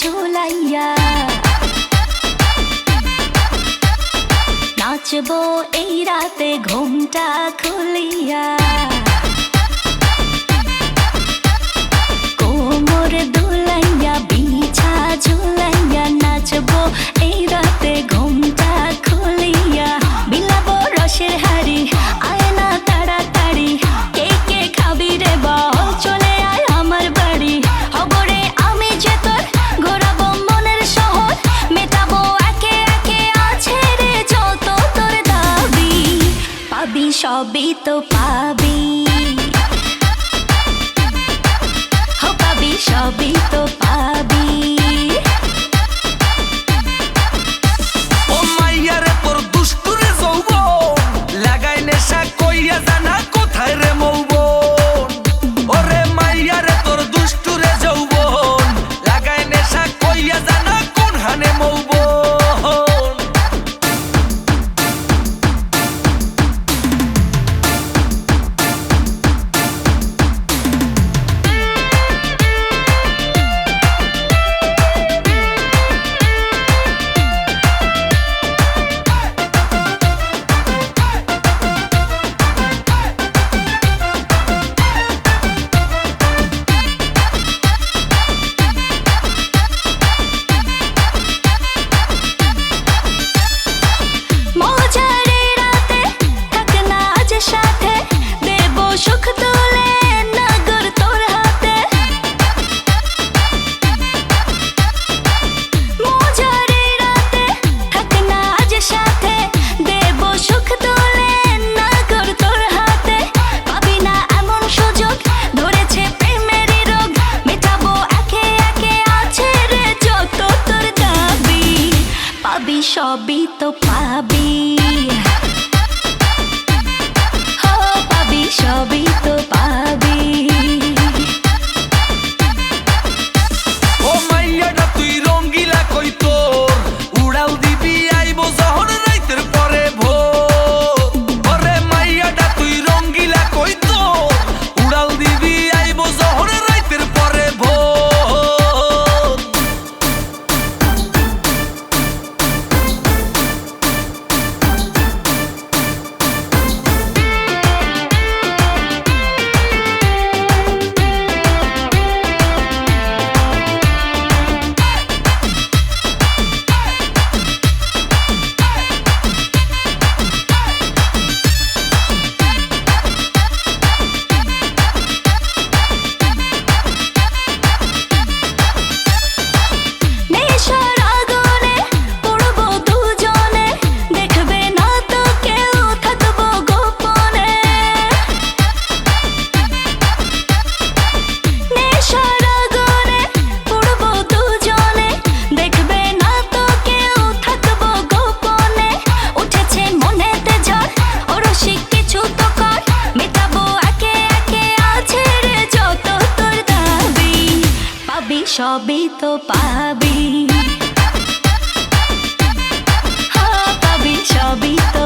ঝুলাইয়া নাচবো এই রাতে ঘুমটা খুলিয়া কোমর দুলাইয়া বিছা ঝুলাইয়া নাচবো এই রাতে ঘুমটা খুলিয়া বিলাবো রসের হাড়ি আয় না তাড়াতাড়ি কে কে খাবি রে বল চলে আয় আমার বাড়ি হবরে আমি যে তোর ঘোরাবো মনের শহর মেটাবো একে একে আছে রে যত তোর দাবি পাবি সবই তো পাবি পাবি সবই তো পাবি ও মাইয়া রে তোর দুষ্টুরে যৌবন লাগাই নেশা কইয়া জানা কোথায় রে মৌবন ওরে মাইয়া রে তোর দুষ্টুরে যৌবন লাগাই নেশা কইয়া জানা কোন হানে মৌবন সবই তো পাবি পাবি সবই তো পাবি ও মাইয়াটা তুই রঙ্গিলা কই তোর উড়াল দিবি আইবো যখন রাইতের পরে ভোর ওরে মাইয়াটা তুই রঙ্গিলা কই তোর উড়াল দিবি আইবো যখন রাইতের পরে ভোর সবই তো পাবি পাবি সবই তো